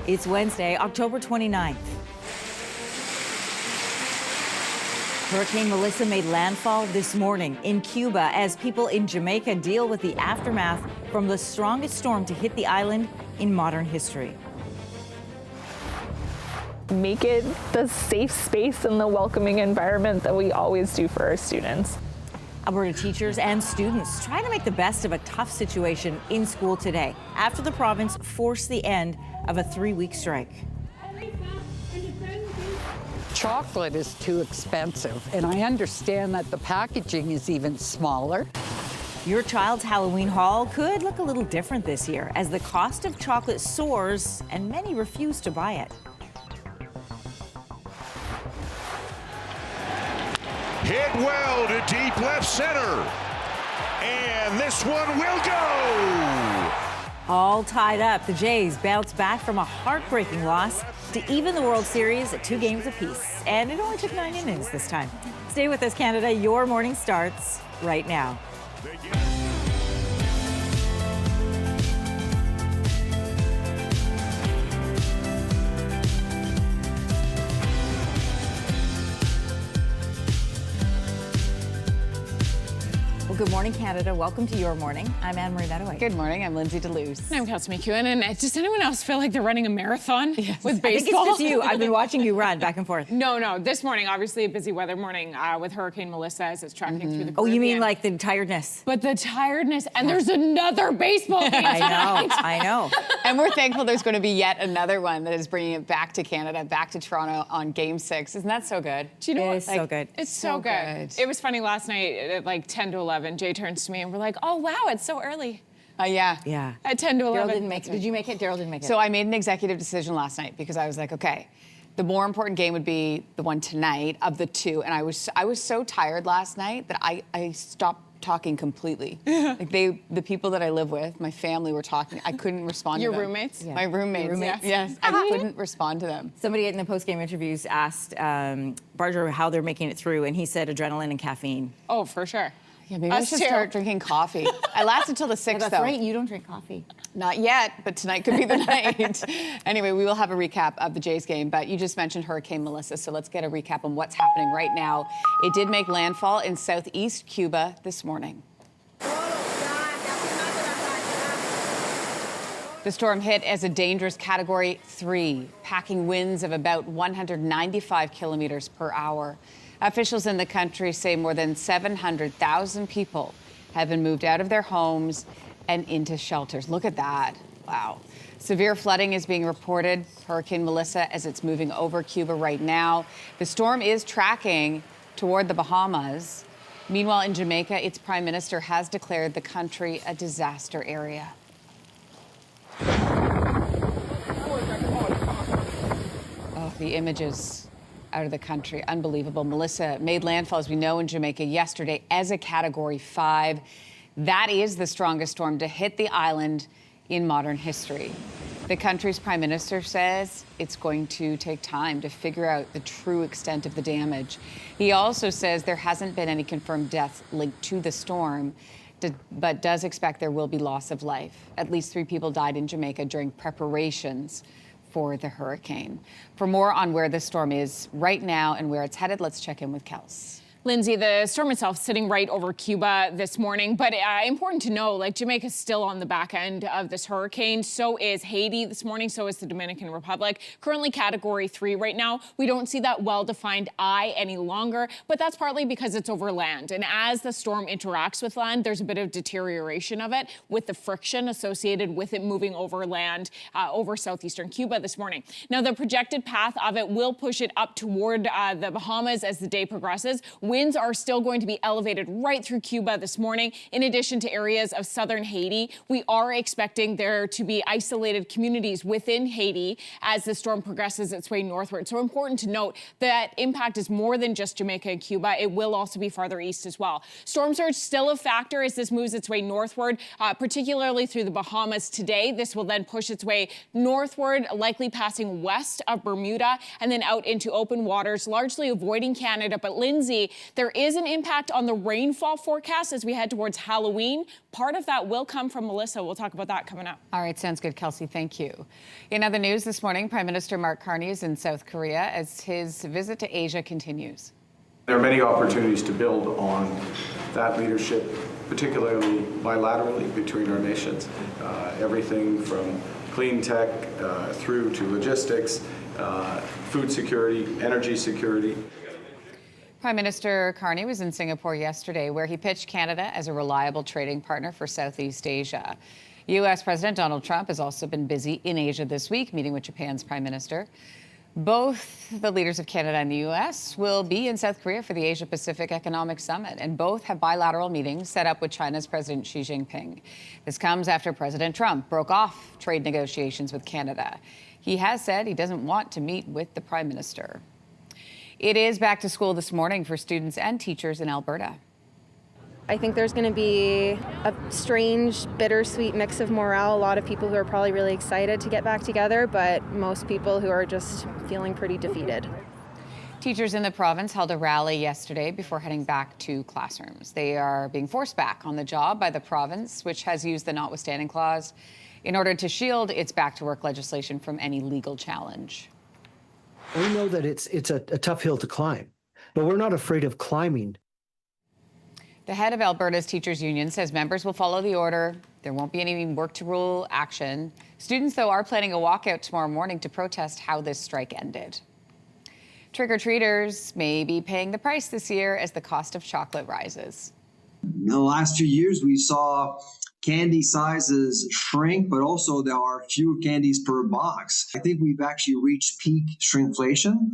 It's Wednesday, October 29th. Hurricane Melissa made landfall this morning in Cuba as people in Jamaica deal with the aftermath from the strongest storm to hit the island in modern history. Make it the safe space and the welcoming environment that we always do for our students. Alberta teachers and students try to make the best of a tough situation in school today after the province forced the end of a 3-week strike. Chocolate is too expensive, and I understand that the packaging is even smaller. Your child's Halloween haul could look a little different this year as the cost of chocolate soars and many refuse to buy it. Hit well to deep left center. And this one will go. All tied up, the Jays bounce back from a heartbreaking loss to even the World Series at 2 games apiece. And it only took 9 innings this time. Stay with us, Canada. Your morning starts right now. Well, good morning, Canada. Welcome to Your Morning. I'm Anne-Marie Mediwake. Good morning. I'm Lindsey Deluce. I'm Kelsey McEwen. And does anyone else feel like they're running a marathon with baseball? I think it's just you. I've been watching you run back and forth. No. This morning, obviously a busy weather morning with Hurricane Melissa as it's tracking through the Caribbean. Oh, you mean like the tiredness? But the tiredness, and there's another baseball game tonight. I know. And we're thankful there's going to be yet another one that is bringing it back to Canada, back to Toronto on Game 6. Isn't that so good? Do you know what? It is so good. It's so good. It was funny last night at like 10 to 11. Jay turns to me and we're like, oh, wow, it's so early. Yeah. Yeah. At 10 to 11. Daryl didn't make it. Did you make it? Daryl didn't make it. So I made an executive decision last night because I was like, okay, the more important game would be the one tonight of the two. And I was so tired last night that I stopped talking completely. Like the people that I live with, my family were talking. I couldn't respond to them. Your roommates? Yeah. My roommates. Your roommates? Yes. I couldn't respond to them. Somebody in the post-game interviews asked Barger how they're making it through, and he said adrenaline and caffeine. Oh, for sure. Yeah, maybe I should start drinking coffee. I lasted till the 6th, That's though. right, you don't drink coffee. Not yet, but tonight could be the night. Anyway, we will have a recap of the Jays game, but you just mentioned Hurricane Melissa, so let's get a recap on what's happening right now. It did make landfall in southeast Cuba this morning. The storm hit as a dangerous Category 3, packing winds of about 195 kilometers per hour. Officials in the country say more than 700,000 people have been moved out of their homes and into shelters. Look at that. Wow. Severe flooding is being reported. Hurricane Melissa, as it's moving over Cuba right now. The storm is tracking toward the Bahamas. Meanwhile, in Jamaica, its prime minister has declared the country a disaster area. Oh, the images out of the country, unbelievable. Melissa made landfall, as we know, in Jamaica yesterday as a Category 5. That is the strongest storm to hit the island in modern history. The country's prime minister says it's going to take time to figure out the true extent of the damage. He also says there hasn't been any confirmed deaths linked to the storm, but does expect there will be loss of life. At least 3 people died in Jamaica during preparations for the hurricane. For more on where the storm is right now and where it's headed, let's check in with Kels. Lindsay, the storm itself sitting right over Cuba this morning, but important to know, like Jamaica's still on the back end of this hurricane. So is Haiti this morning. So is the Dominican Republic. Currently Category 3 right now. We don't see that well-defined eye any longer, but that's partly because it's over land. And as the storm interacts with land, there's a bit of deterioration of it with the friction associated with it moving over land over southeastern Cuba this morning. Now, the projected path of it will push it up toward the Bahamas as the day progresses. Winds are still going to be elevated right through Cuba this morning. In addition to areas of southern Haiti, we are expecting there to be isolated communities within Haiti as the storm progresses its way northward. So important to note that impact is more than just Jamaica and Cuba. It will also be farther east as well. Storm surge still a factor as this moves its way northward, particularly through the Bahamas today. This will then push its way northward, likely passing west of Bermuda and then out into open waters, largely avoiding Canada. But Lindsay, There is an impact on the rainfall forecast as we head towards Halloween. Part of that will come from Melissa. We'll talk about that coming up. All right, sounds good, Kelsey. Thank you. In other news this morning, Prime Minister Mark Carney is in South Korea as his visit to Asia continues. There are many opportunities to build on that leadership, particularly bilaterally between our nations. Everything from clean tech through to logistics, food security, energy security. Prime Minister Carney was in Singapore yesterday, where he pitched Canada as a reliable trading partner for Southeast Asia. U.S. President Donald Trump has also been busy in Asia this week, meeting with Japan's Prime Minister. Both the leaders of Canada and the U.S. will be in South Korea for the Asia-Pacific Economic Summit, and both have bilateral meetings set up with China's President Xi Jinping. This comes after President Trump broke off trade negotiations with Canada. He has said he doesn't want to meet with the Prime Minister. It is back to school this morning for students and teachers in Alberta. I think there's going to be a strange, bittersweet mix of morale. A lot of people who are probably really excited to get back together, but most people who are just feeling pretty defeated. Teachers in the province held a rally yesterday before heading back to classrooms. They are being forced back on the job by the province, which has used the notwithstanding clause in order to shield its back-to-work legislation from any legal challenge. We know that it's a tough hill to climb, but we're not afraid of climbing. The head of Alberta's teachers union says members will follow the order. There won't be any work-to-rule action. Students, though, are planning a walkout tomorrow morning to protest how this strike ended. Trick-or-treaters may be paying the price this year as the cost of chocolate rises. In the last 2 years, we saw candy sizes shrink, but also there are fewer candies per box. I think we've actually reached peak shrinkflation.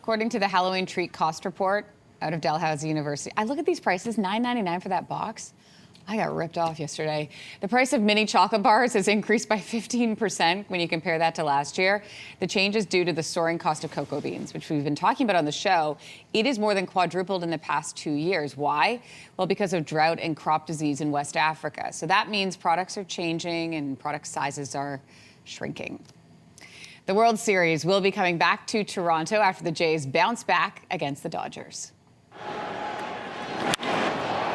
According to the Halloween treat cost report out of Dalhousie University, I look at these prices, $9.99 for that box. I got ripped off yesterday. The price of mini chocolate bars has increased by 15% when you compare that to last year. The change is due to the soaring cost of cocoa beans, which we've been talking about on the show. It is more than quadrupled in the past 2 years. Why? Well, because of drought and crop disease in West Africa. So that means products are changing and product sizes are shrinking. The World Series will be coming back to Toronto after the Jays bounce back against the Dodgers.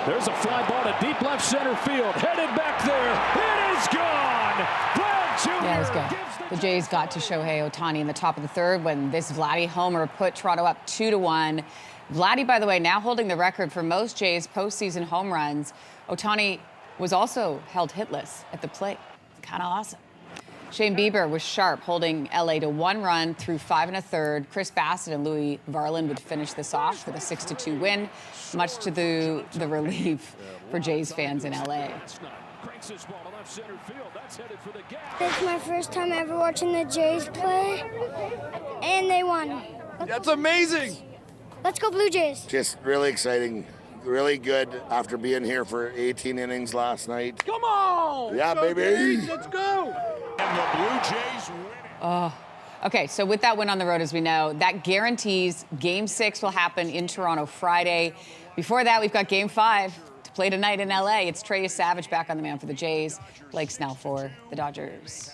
There's a fly ball to deep left center field. Headed back there. It is gone. Vlad Jr. Yeah, it was good. The Jays got to Shohei Ohtani in the top of the third when this Vladdy homer put Toronto up 2-1. Vladdy, by the way, now holding the record for most Jays postseason home runs. Ohtani was also held hitless at the plate. Kind of awesome. Shane Bieber was sharp, holding LA to 1 run through 5 1/3. Chris Bassett and Louis Varland would finish this off with a 6-2 win, much to the relief for Jays fans in LA. It's my first time ever watching the Jays play, and they won. That's amazing. Let's go Blue Jays. Just really exciting. Really good after being here for 18 innings last night. Come on! Yeah, baby. Let's go! And the Blue Jays win. Okay, so with that win on the road, as we know, that guarantees Game 6 will happen in Toronto Friday. Before that, we've got Game 5 to play tonight in LA. It's Trey Savage back on the mound for the Jays, Blake Snell for the Dodgers.